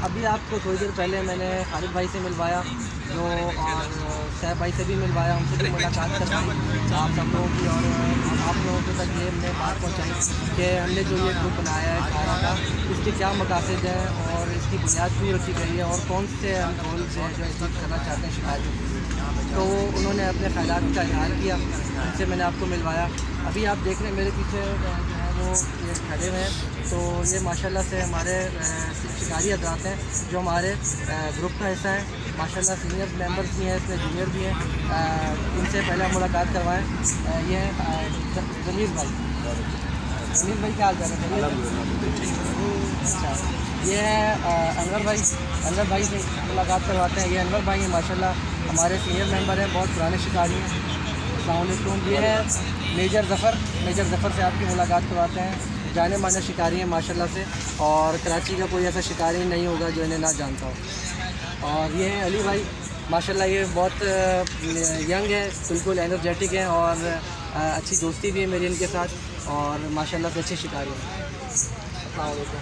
अभी आपको थोड़ी देर पहले मैंने खालिद भाई से मिलवाया जो और सैफ भाई से भी मिलवाया, उनसे भी मुलाकात करवाई आप सब लोगों की और आप लोगों को तक ये हमने बात पहुँचाई कि हमने जो ये ग्रुप बनाया है खाना का, इसके क्या मकासद हैं और इसकी बुनियाद क्यों रखी गई है और कौन से हम गोल से जो अचीव करना चाहते हैं शिकायतों के लिए। तो उन्होंने अपने ख़यालात का इज़हार किया, उनसे मैंने आपको मिलवाया। अभी आप देख रहे हैं मेरे पीछे जो है वो ये खड़े हुए हैं, तो ये माशाल्लाह से हमारे शिकारी हज़रात हैं जो हमारे ग्रुप का हिस्सा है। माशाल्लाह सीनियर मेंबर्स भी हैं, इसमें जूनियर भी हैं। इनसे पहले हम मुलाकात करवाएं। ये जमील भाई, जमील भाई क्या हाल चाल है? अच्छा, ये अनवर भाई, अनवर भाई से मुलाकात करवाते हैं। ये अनवर भाई हैं, माशाल्लाह हमारे सीनियर मेंबर हैं, बहुत पुराने शिकारी हैं। अस्सलाम वालेकुम। ये है मेजर ज़फ़र, मेजर ज़फ़र से आपकी मुलाकात करवाते हैं। जाने माने शिकारी हैं माशाल्लाह से, और कराची का कोई ऐसा शिकारी नहीं होगा जो इन्हें ना जानता हो। और ये है अली भाई, माशाल्लाह ये बहुत यंग है, बिल्कुल एनर्जेटिक है और अच्छी दोस्ती भी है मेरी इनके साथ, और माशाल्लाह से अच्छे शिकारी हैं। अस्सलाम वालेकुम।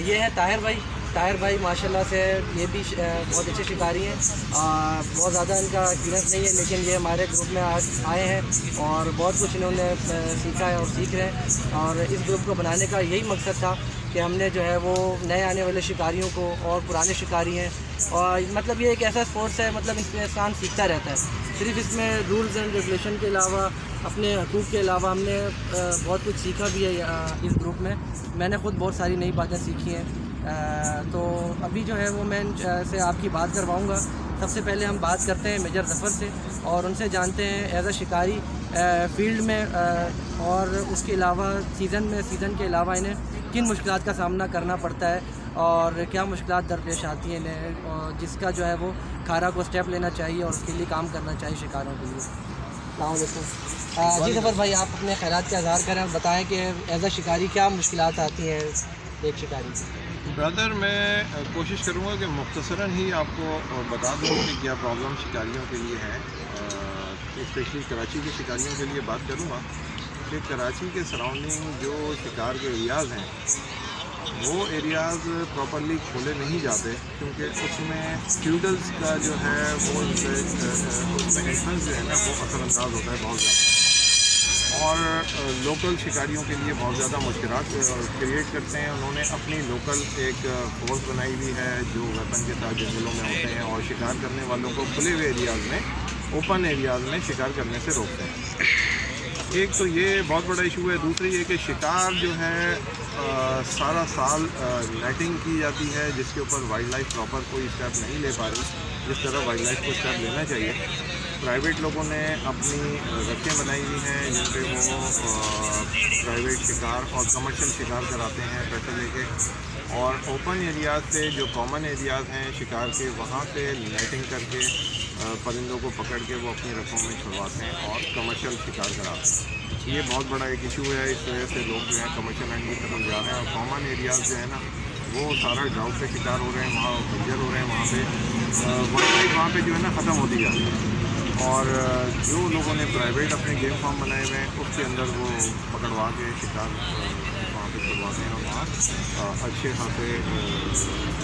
ये है ताहिर भाई, ताहिर भाई माशाल्लाह से ये भी बहुत अच्छे शिकारी हैं। बहुत ज़्यादा इनका एक्सपीरियंस नहीं है, लेकिन ये हमारे ग्रुप में आज आए हैं और बहुत कुछ इन्होंने सीखा है और सीख रहे हैं। और इस ग्रुप को बनाने का यही मकसद था कि हमने जो है वो नए आने वाले शिकारियों को, और पुराने शिकारी हैं, और मतलब ये एक ऐसा स्पोर्ट्स है, मतलब इसमें इंसान सीखता रहता है। सिर्फ इसमें रूल्स एंड रेगुलेशन के अलावा, अपने हकूक़ के अलावा हमने बहुत कुछ सीखा भी है इस ग्रुप में। मैंने ख़ुद बहुत सारी नई बातें सीखी हैं। तो अभी जो है वो मैं से आपकी बात करवाऊँगा। सबसे पहले हम बात करते हैं मेजर ज़फ़र से और उनसे जानते हैं एज अ शिकारी फील्ड में और उसके अलावा सीज़न के अलावा इन्हें किन मुश्किलात का सामना करना पड़ता है और क्या मुश्किलात दरपेश आती हैं इन्हें, और जिसका जो है वो खारा को स्टेप लेना चाहिए और उसके लिए काम करना चाहिए शिकारों के लिए। अस्सलाम वालेकुम। जी ज़फ़र भाई, आप अपने ख़यालात का इज़हार करें और बताएं कि एज अ शिकारी क्या मुश्किलात आती हैं एक शिकारी से। ब्रदर, मैं कोशिश करूँगा कि मुख्तसरन ही आपको बता दूँ कि क्या प्रॉब्लम शिकारियों के लिए है। स्पेशली कराची के शिकारियों के लिए बात करूँगा कि कराची के सराउंडिंग जो शिकार के एरियाज़ हैं वो एरियाज़ प्रॉपर्ली खोले नहीं जाते, क्योंकि उसमें फ्यूडल्स का जो है वो उसमें एंट्रेंस जो है ना वो असरअंदाज होता है बहुत ज़्यादा, और लोकल शिकारियों के लिए बहुत ज़्यादा मुश्किलात क्रिएट करते हैं। उन्होंने अपनी लोकल एक फोर्स बनाई हुई है जो वेपन के साथ जंगलों में होते हैं और शिकार करने वालों को खुले हुए एरियाज़ में, ओपन एरियाज़ में शिकार करने से रोकते हैं। एक तो ये बहुत बड़ा इशू है। दूसरी ये कि शिकार जो है सारा साल नेटिंग की जाती है, जिसके ऊपर वाइल्ड लाइफ प्रॉपर कोई स्टेप नहीं ले पा रही जिस तरह वाइल्ड लाइफ को स्टेप लेना चाहिए। प्राइवेट लोगों ने अपनी रखें बनाई हुई हैं जिन पे वो प्राइवेट शिकार और कमर्शियल शिकार कराते हैं पैसे लेके, और ओपन एरियाज़ से जो कॉमन एरियाज़ हैं शिकार के, वहाँ पे नेटिंग करके परिंदों को पकड़ के वो अपनी रखों में छुड़वाते हैं और कमर्शियल शिकार कराते हैं। ये बहुत बड़ा एक इशू है। इस वजह से लोग जो है कमर्शियल एंड की तरफ जा रहे हैं, और कॉमन एरियाज़ जो है ना वो सारा ड्राउट के शिकार हो रहे हैं, वहाँ बंजर हो रहे हैं, वहाँ पे जो है ना ख़त्म होती जा रही है। और जो लोगों ने प्राइवेट अपने गेम फार्म बनाए हुए हैं उसके अंदर वो पकड़वा के शिकार वहाँ पे छुड़वाते हैं, और वहाँ अच्छे खासे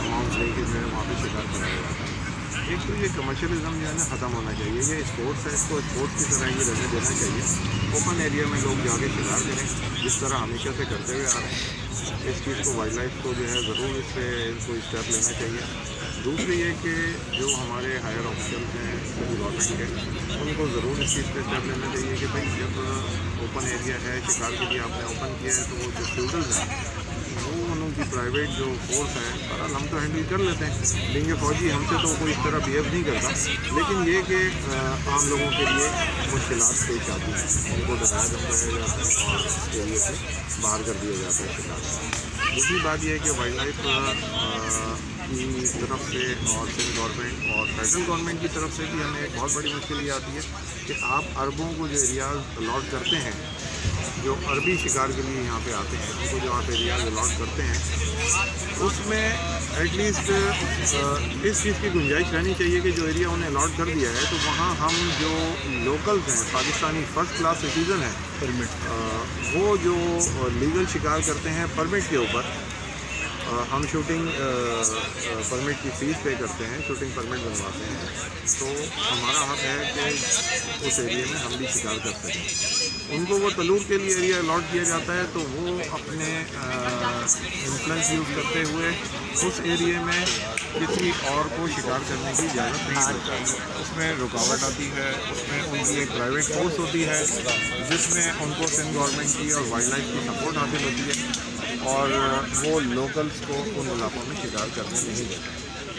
अमाउंट लेके जो है वहाँ पे शिकार कराया जाता है। एक तो ये कमर्शियलिज्म जो है ना ख़त्म होना चाहिए। ये स्पोर्ट्स है, इसको स्पोर्ट्स की तरह ही रहने देना चाहिए। ओपन एरिया में लोग जाके शिकार करें जिस तरह हमेशा से करते हुए आ रहे हैं। इस चीज़ को वाइल्ड लाइफ को जो है ज़रूर इस पर इनको स्टेप लेना चाहिए। दूसरी ये कि जो हमारे हायर ऑफिसर्स हैं गवर्नमेंट के, उनको ज़रूर इस चीज़ पर स्टेप लेना चाहिए कि भाई जब ओपन एरिया है शिकार के लिए आपने ओपन किया है तो वो जो फ्यूडल्स हैं वो उनकी प्राइवेट जो फोर्स है बहरहाल हम तो हैंडल कर लेते हैं, लेकिन फौजी हमसे तो कोई इस तरह बिहेव नहीं करता, लेकिन ये कि आम लोगों के लिए मुश्किलात पेश आती हैं, उनको डराया जाता है और उसके एरिया से बाहर कर दिया जाता है शिकार। दूसरी बात यह है कि वाइल्ड लाइफ की तरफ से और सेंट्रल गवर्नमेंट और फेडरल गवर्नमेंट की तरफ से भी हमें एक बहुत बड़ी मुश्किल ये आती है कि आप अरबों को जो एरियाज अलॉट करते हैं, जो अरबी शिकार के लिए यहाँ पे आते हैं, उनको जो आप एरियाज अलॉट करते हैं उसमें एटलीस्ट इस चीज़ की गुंजाइश रहनी चाहिए कि जो एरिया उन्हें अलॉट कर दिया है तो वहाँ हम जो लोकल्स हैं, पाकिस्तानी फर्स्ट क्लास सिटीज़न हैं, वो जो लीगल शिकार करते हैं परमिट के ऊपर, हम शूटिंग परमिट की फ़ीस पे करते हैं, शूटिंग परमिट बनवाते हैं, तो हमारा हक है कि उस एरिया में हम भी शिकार कर सकें। उनको वो तलूर के लिए एरिया अलॉट किया जाता है, तो वो अपने इन्फ्लुएंस यूज़ करते हुए उस एरिया में किसी और को शिकार करने की इजाज़त नहीं देते। उसमें रुकावट आती है, उसमें उनकी एक प्राइवेट फोर्स होती है जिसमें उनको सिंध गवर्नमेंट की और वाइल्ड लाइफ की सपोर्ट हासिल होती है और वो लोकल्स को उन इलाकों में शिकार करने नहीं देते।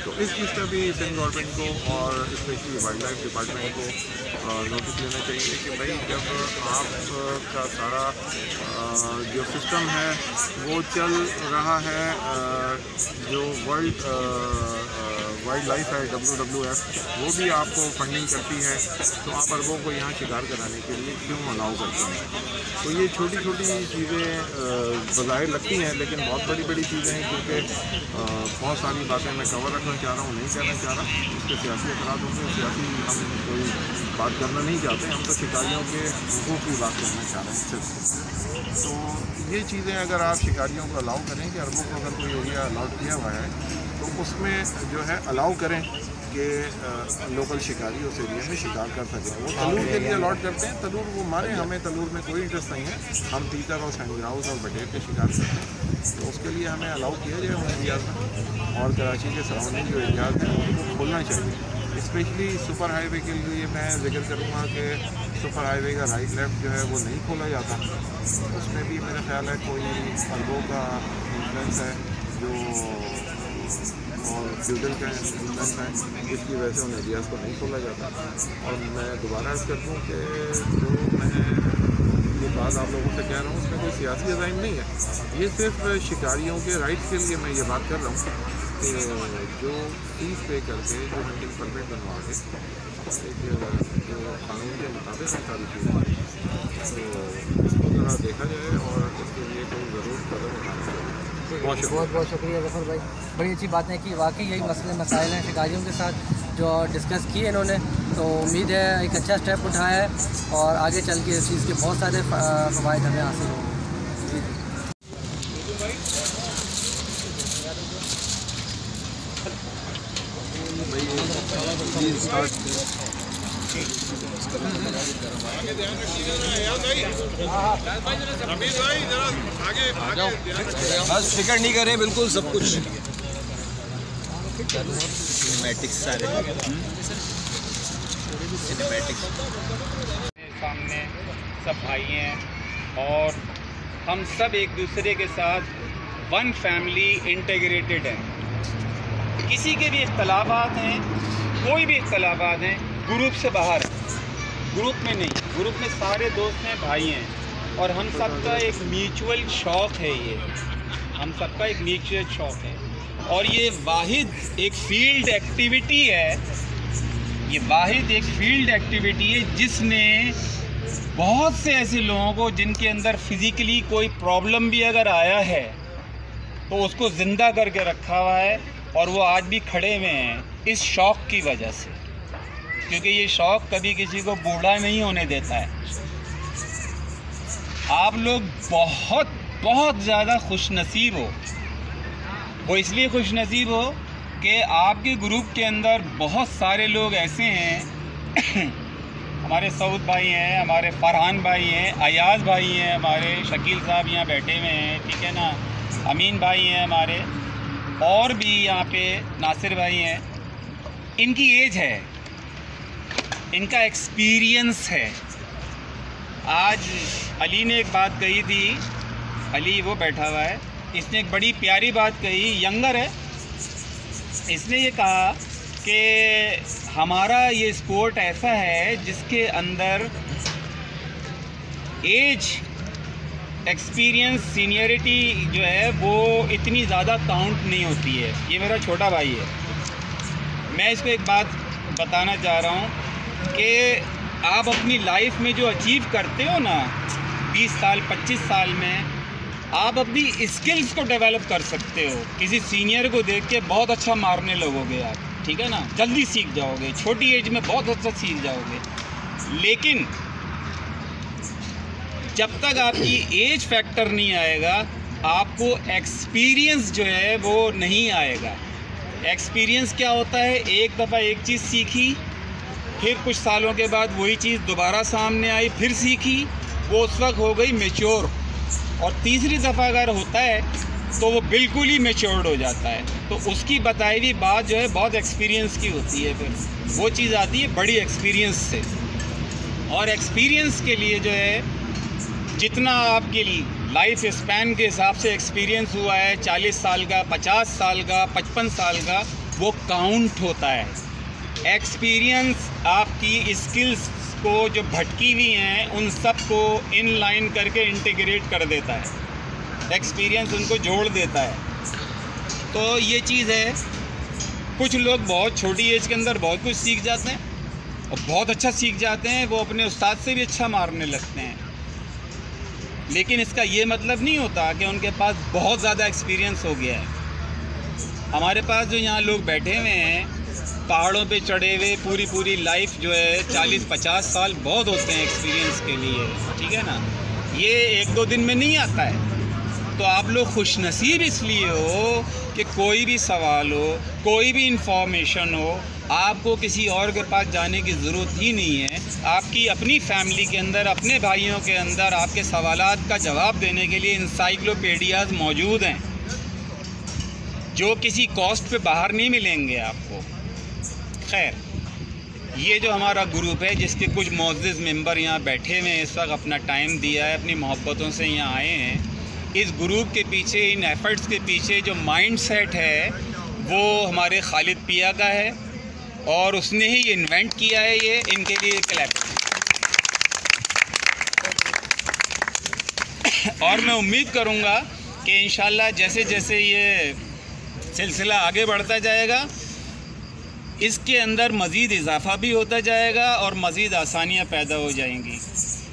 तो इस चीज़ का भी सिंध गवर्नमेंट को और स्पेशली वाइल्ड लाइफ डिपार्टमेंट को नोटिस लेना चाहिए कि भाई जब आपका सारा जो सिस्टम है वो चल रहा है, जो वाइल्ड लाइफ है WWF, वो भी आपको फंडिंग करती है, तो आप अरबों को यहाँ शिकार कराने के लिए क्यों अलाउ करते हैं? तो ये छोटी छोटी चीज़ें बज़ाहिर लगती हैं, लेकिन बहुत बड़ी बड़ी चीज़ें हैं, क्योंकि बहुत सारी बातें मैं कवर रखना चाह रहा हूँ, नहीं कहना चाह रहा। उसके सियासी असरात होंगे, सियासी हम कोई बात करना नहीं चाहते, हम तो शिकारियों के हुकूक़ की बात करना चाह रहे हैं सिर्फ। तो ये चीज़ें अगर आप शिकारियों को अलाउ करें कि अरबों को अगर कोई एरिया अलाउड किया हुआ है तो उसमें जो है अलाउ करें कि लोकल शिकारी उस एरिया में शिकार कर सकें। वो तलूर के लिए अलॉट करते हैं, तलूर वो मारे, हमें तलूर में कोई इंटरेस्ट नहीं है, हम तीतर और सैंडग्राउस और बटेर के शिकार करते हैं, तो उसके लिए हमें अलाउ किया जाए उन एरियाज़ में। और कराची के सराउंडिंग जो एरियाज़ हैं उनको खोलना चाहिए। स्पेशली सुपर हाईवे के लिए मैं जिक्र करूँगा कि सुपर हाईवे का राइट लेफ़्ट जो है वो नहीं खोला जाता, उसमें भी मेरा ख्याल है कोई अरबों का इन्फ्लुएंस है जो और फ्यूडल का इन्फ्लुएंस है, जिसकी वजह से उन एरियाज़ को नहीं खोला जाता। और मैं दोबारा अर्ज़ कर दूँ कि जो मैं ये बात आप लोगों से कह रहा हूँ उसमें कोई सियासी अज़ाइम नहीं है, ये सिर्फ शिकारियों के राइट्स के लिए मैं ये बात कर रहा हूँ कि जो फीस पे करके जो हंटिंग परमिट बनवा के एक जो कानून के मुताबिक है सारी चीज़ें, तो इसको ज़रा देखा जाए और इसके लिए कोई ज़रूर कदम उठाना चाहिए। बहुत बहुत शुक्रिया ज़फ़र भाई, बड़ी अच्छी बातें की। वाकई यही मसले मसाइल हैं शिकारियों के साथ जो डिस्कस किए इन्होंने, तो उम्मीद है एक अच्छा स्टेप उठाया है और आगे चल के इस चीज़ के बहुत सारे फ़वाइद हमें हासिल होंगे। बस फिक्र नहीं करें, बिल्कुल सब कुछ सिनेमैटिक्स सारे सिनेमैटिक्स सामने सब भाई हैं और हम सब एक दूसरे के साथ वन फैमिली इंटीग्रेटेड हैं। किसी के भी इख्तलाफात हैं, कोई भी इख्तलाफात हैं, ग्रुप से बाहर, ग्रुप में नहीं, ग्रुप में सारे दोस्त हैं, भाई हैं और हम सबका एक म्यूचुअल शौक़ है। ये हम सबका एक म्यूचुअल शौक़ है और ये वाहिद एक फील्ड एक्टिविटी है, ये वाहिद एक फील्ड एक्टिविटी है जिसने बहुत से ऐसे लोगों को जिनके अंदर फ़िज़िकली कोई प्रॉब्लम भी अगर आया है तो उसको ज़िंदा करके रखा हुआ है और वो आज भी खड़े हुए हैं इस शौक़ की वजह से, क्योंकि ये शौक़ कभी किसी को बूढ़ा नहीं होने देता है। आप लोग बहुत बहुत ज़्यादा खुशनसीब हो, वो इसलिए खुशनसीब हो कि आपके ग्रुप के अंदर बहुत सारे लोग ऐसे हैं हमारे सऊद भाई हैं, हमारे फरहान भाई हैं, अयाज़ भाई हैं, हमारे शकील साहब यहाँ बैठे हुए हैं, ठीक है ना, अमीन भाई हैं हमारे, और भी यहाँ पे नासिर भाई हैं। इनकी एज है, इनका एक्सपीरियंस है। आज अली ने एक बात कही थी, अली वो बैठा हुआ है, इसने एक बड़ी प्यारी बात कही, यंगर है, इसने ये कहा कि हमारा ये स्पोर्ट ऐसा है जिसके अंदर एज, एक्सपीरियंस, सीनियरिटी जो है वो इतनी ज़्यादा काउंट नहीं होती है। ये मेरा छोटा भाई है। मैं इसको एक बात बताना चाह रहा हूँ कि आप अपनी लाइफ में जो अचीव करते हो ना 20 साल 25 साल में, आप अपनी स्किल्स को डेवलप कर सकते हो। किसी सीनियर को देख के बहुत अच्छा मारने लगोगे आप, ठीक है ना, जल्दी सीख जाओगे, छोटी एज में बहुत अच्छा सीख जाओगे। लेकिन जब तक आपकी एज फैक्टर नहीं आएगा आपको एक्सपीरियंस जो है वो नहीं आएगा। एक्सपीरियंस क्या होता है, एक दफ़ा एक चीज़ सीखी, फिर कुछ सालों के बाद वही चीज़ दोबारा सामने आई, फिर सीखी, वो उस वक्त हो गई मैच्योर, और तीसरी दफ़ा अगर होता है तो वो बिल्कुल ही मैच्योर्ड हो जाता है। तो उसकी बताई हुई बात जो है बहुत एक्सपीरियंस की होती है, फिर वो चीज़ आती है बड़ी एक्सपीरियंस से। और एक्सपीरियंस के लिए जो है जितना आपके लाइफ स्पैन के हिसाब से एक्सपीरियंस हुआ है, 40 साल का, 50 साल का, 55 साल का, वो काउंट होता है। एक्सपीरियंस आपकी स्किल्स को जो भटकी हुई हैं उन सब को इन लाइन करके इंटीग्रेट कर देता है, एक्सपीरियंस उनको जोड़ देता है। तो ये चीज़ है, कुछ लोग बहुत छोटी एज के अंदर बहुत कुछ सीख जाते हैं और बहुत अच्छा सीख जाते हैं, वो अपने उस्ताद से भी अच्छा मारने लगते हैं, लेकिन इसका ये मतलब नहीं होता कि उनके पास बहुत ज़्यादा एक्सपीरियंस हो गया है। हमारे पास जो यहाँ लोग बैठे हुए हैं, पहाड़ों पे चढ़े हुए, पूरी लाइफ जो है 40-50 साल बहुत होते हैं एक्सपीरियंस के लिए, ठीक है ना। ये 1-2 दिन में नहीं आता है। तो आप लोग खुशनसीब इसलिए हो कि कोई भी सवाल हो, कोई भी इंफॉर्मेशन हो, आपको किसी और के पास जाने की ज़रूरत ही नहीं है। आपकी अपनी फैमिली के अंदर, अपने भाइयों के अंदर आपके सवालात का जवाब देने के लिए इंसाइक्लोपीडियाज़ मौजूद हैं, जो किसी कॉस्ट पे बाहर नहीं मिलेंगे आपको। खैर, ये जो हमारा ग्रुप है, जिसके कुछ मोअज़्ज़िज़ मेंबर यहाँ बैठे हुए हैं, इस वक्त अपना टाइम दिया है, अपनी मोहब्बतों से यहाँ आए हैं, इस ग्रुप के पीछे, इन एफ़र्ट्स के पीछे जो माइंड सेट है वो हमारे खालिद पिया का है, और उसने ही इन्वेंट किया है। ये इनके लिए क्लैप। और मैं उम्मीद करूँगा कि इंशाल्लाह जैसे जैसे ये सिलसिला आगे बढ़ता जाएगा, इसके अंदर मज़ीद इजाफ़ा भी होता जाएगा और मज़ीद आसानियाँ पैदा हो जाएंगी।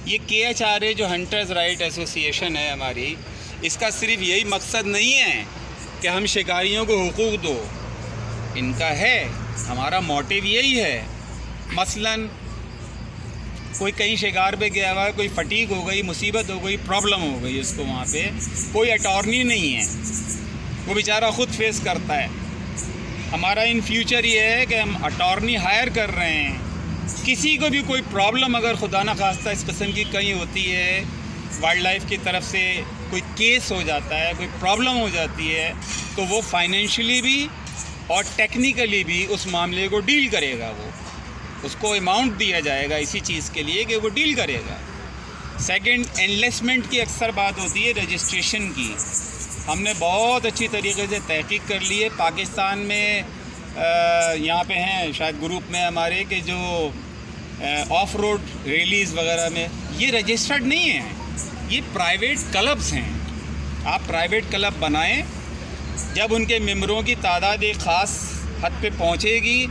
ये KHRA जो हंटर्स राइट एसोसिएशन है हमारी, इसका सिर्फ यही मकसद नहीं है कि हम शिकारियों को हुकूक दो, इनका है, हमारा मोटिव यही है। मसलन कोई कहीं शिकार पे गया हुआ है, कोई फटीग हो गई, मुसीबत हो गई, प्रॉब्लम हो गई उसको, वहाँ पे कोई अटॉर्नी नहीं है, वो बेचारा ख़ुद फेस करता है। हमारा इन फ्यूचर ये है कि हम अटॉर्नी हायर कर रहे हैं। किसी को भी कोई प्रॉब्लम अगर खुदा न खास्ता इस किस्म की कहीं होती है, वाइल्ड लाइफ की तरफ से कोई केस हो जाता है, कोई प्रॉब्लम हो जाती है, तो वो फाइनेंशियली भी और टेक्निकली भी उस मामले को डील करेगा। वो उसको अमाउंट दिया जाएगा इसी चीज़ के लिए कि वो डील करेगा। सेकंड, एनलिस्टमेंट की अक्सर बात होती है रजिस्ट्रेशन की। हमने बहुत अच्छी तरीके से तहकीक कर ली है। पाकिस्तान में यहाँ पे हैं शायद ग्रुप में हमारे के जो ऑफ रोड रैलीज़ वगैरह में ये रजिस्टर्ड नहीं है, ये प्राइवेट क्लब्स हैं। आप प्राइवेट क्लब बनाएं, जब उनके मेंबरों की तादाद एक ख़ास हद पे पहुँचेगी,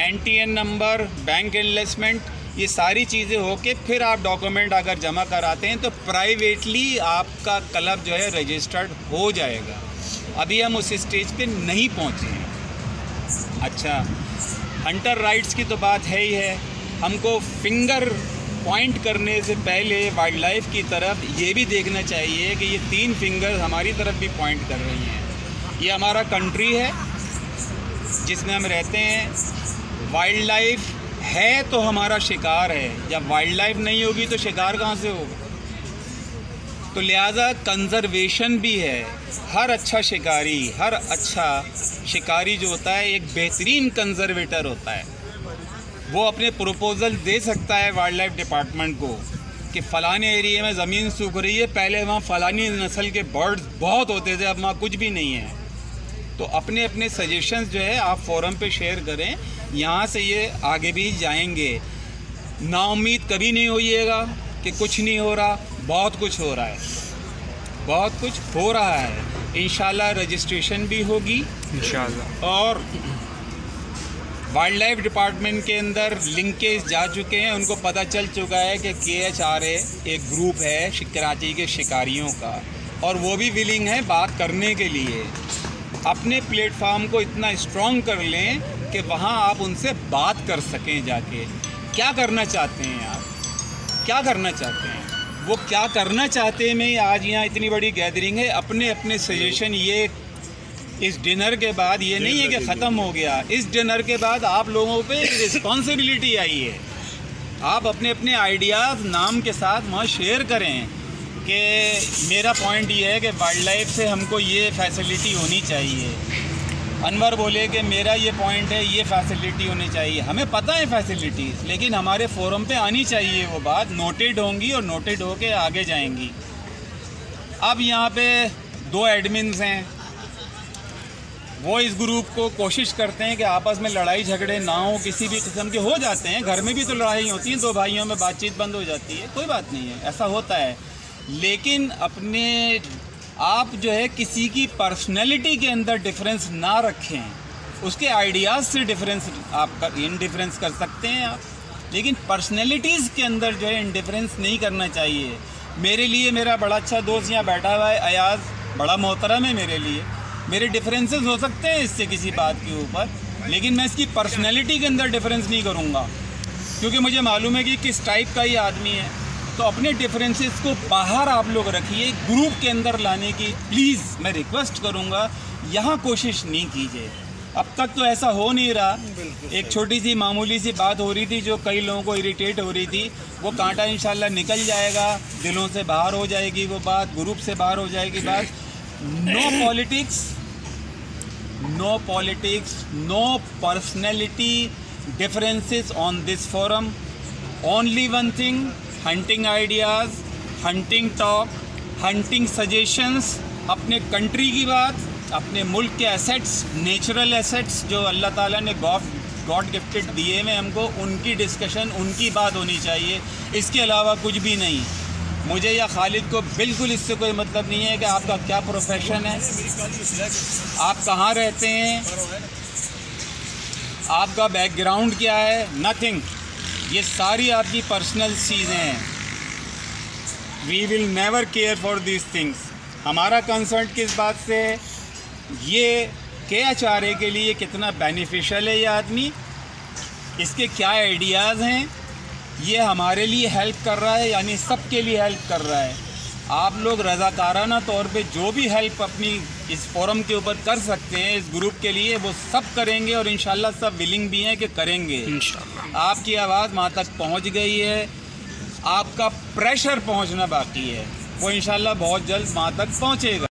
NTN नंबर, बैंक इन्वेस्टमेंट, ये सारी चीज़ें होके फिर आप डॉक्यूमेंट अगर जमा कराते हैं तो प्राइवेटली आपका क्लब जो है रजिस्टर्ड हो जाएगा। अभी हम उस स्टेज पे नहीं पहुँचे हैं। अच्छा, हंटर राइट्स की तो बात है ही है। हमको फिंगर पॉइंट करने से पहले वाइल्ड लाइफ की तरफ ये भी देखना चाहिए कि ये 3 फिंगर हमारी तरफ भी पॉइंट कर रही हैं। ये हमारा कंट्री है जिसमें हम रहते हैं। वाइल्ड लाइफ है तो हमारा शिकार है, जब वाइल्ड लाइफ नहीं होगी तो शिकार कहाँ से होगा। तो लिहाजा कंजर्वेशन भी है। हर अच्छा शिकारी जो होता है एक बेहतरीन कंजर्वेटर होता है। वो अपने प्रपोज़ल दे सकता है वाइल्ड लाइफ डिपार्टमेंट को कि फ़लाने एरिया में ज़मीन सूख रही है, पहले वहाँ फ़लानी नस्ल के बर्ड्स बहुत होते थे, अब वहाँ कुछ भी नहीं है। तो अपने अपने सजेशंस जो है आप फोरम पे शेयर करें, यहाँ से ये आगे भी जाएंगे। नाउम्मीद कभी नहीं होइएगा कि कुछ नहीं हो रहा, बहुत कुछ हो रहा है, बहुत कुछ हो रहा है। इंशाल्लाह रजिस्ट्रेशन भी होगी इंशाल्लाह। और वाइल्ड लाइफ डिपार्टमेंट के अंदर लिंकेज जा चुके हैं, उनको पता चल चुका है कि KHRA एक ग्रुप है कराची के शिकारियों का, और वो भी विलिंग है बात करने के लिए। अपने प्लेटफॉर्म को इतना स्ट्रॉन्ग कर लें कि वहाँ आप उनसे बात कर सकें जाके। क्या करना चाहते हैं आप, क्या करना चाहते हैं? वो क्या करना चाहते हैं। मैं आज यहाँ इतनी बड़ी गैदरिंग है, अपने अपने सजेशन ये इस डिनर के बाद ये नहीं है कि ख़त्म हो गया। इस डिनर के बाद आप लोगों पे रिस्पॉन्सिबिलिटी आई है, आप अपने अपने आइडियाज़ नाम के साथ वहाँ शेयर करें कि मेरा पॉइंट ये है कि वाइल्ड लाइफ से हमको ये फैसिलिटी होनी चाहिए। अनवर बोले कि मेरा ये पॉइंट है, ये फैसिलिटी होनी चाहिए। हमें पता है फैसिलिटीज़, लेकिन हमारे फोरम पे आनी चाहिए, वो बात नोटेड होंगी और नोटेड होके आगे जाएंगी। अब यहाँ पे 2 एडमिन्स हैं, वो इस ग्रुप को कोशिश करते हैं कि आपस में लड़ाई झगड़े ना हो, किसी भी किस्म के हो जाते हैं, घर में भी तो लड़ाई होती है, 2 भाइयों में बातचीत बंद हो जाती है, कोई बात नहीं है, ऐसा होता है। लेकिन अपने आप जो है किसी की पर्सनैलिटी के अंदर डिफरेंस ना रखें, उसके आइडियाज़ से डिफरेंस आप इनडिफरेंस कर सकते हैं आप, लेकिन पर्सनैलिटीज़ के अंदर जो है इनडिफरेंस नहीं करना चाहिए। मेरे लिए मेरा बड़ा अच्छा दोस्त यहाँ बैठा हुआ है अयाज़, बड़ा मोहतरम है मेरे लिए, मेरे डिफरेंसेस हो सकते हैं इससे किसी बात के ऊपर, लेकिन मैं इसकी पर्सनैलिटी के अंदर डिफरेंस नहीं करूँगा, क्योंकि मुझे मालूम है कि किस टाइप का ये आदमी है। तो अपने डिफरेंसेस को बाहर आप लोग रखिए, ग्रुप के अंदर लाने की प्लीज़ मैं रिक्वेस्ट करूँगा, यहाँ कोशिश नहीं कीजिए। अब तक तो ऐसा हो नहीं रहा। एक छोटी सी मामूली सी बात हो रही थी जो कई लोगों को इरिटेट हो रही थी, वो कांटा इंशाल्लाह निकल जाएगा, दिलों से बाहर हो जाएगी वो बात, ग्रुप से बाहर हो जाएगी बात। No politics, no politics, no personality differences on this forum, only one thing, hunting ideas, hunting talk, hunting suggestions, अपने कंट्री की बात, अपने मुल्क के एसेट्स, नेचुरल एसेट्स जो अल्लाह ताला ने गॉड गिफ्टेड दिए हुए हमको, उनकी डिस्कशन, उनकी बात होनी चाहिए, इसके अलावा कुछ भी नहीं। मुझे या खालिद को बिल्कुल इससे कोई मतलब नहीं है कि आपका क्या प्रोफेशन है, आप कहाँ रहते हैं, आपका बैकग्राउंड क्या है, नथिंग। ये सारी आपकी पर्सनल चीज़ें हैं। We will never care for these things. हमारा कंसर्न किस बात से है, ये KHRA के लिए कितना बेनिफिशियल है ये आदमी, इसके क्या आइडियाज़ हैं, ये हमारे लिए हेल्प कर रहा है, यानी सब के लिए हेल्प कर रहा है। आप लोग रज़ाकाराना तौर पे जो भी हेल्प अपनी इस फोरम के ऊपर कर सकते हैं इस ग्रुप के लिए, वो सब करेंगे और इंशाल्लाह सब विलिंग भी हैं कि करेंगे इंशाल्लाह। आपकी आवाज़ वहाँ तक पहुँच गई है, आपका प्रेशर पहुँचना बाकी है, वो इंशाल्लाह बहुत जल्द वहाँ तक पहुँचेगा।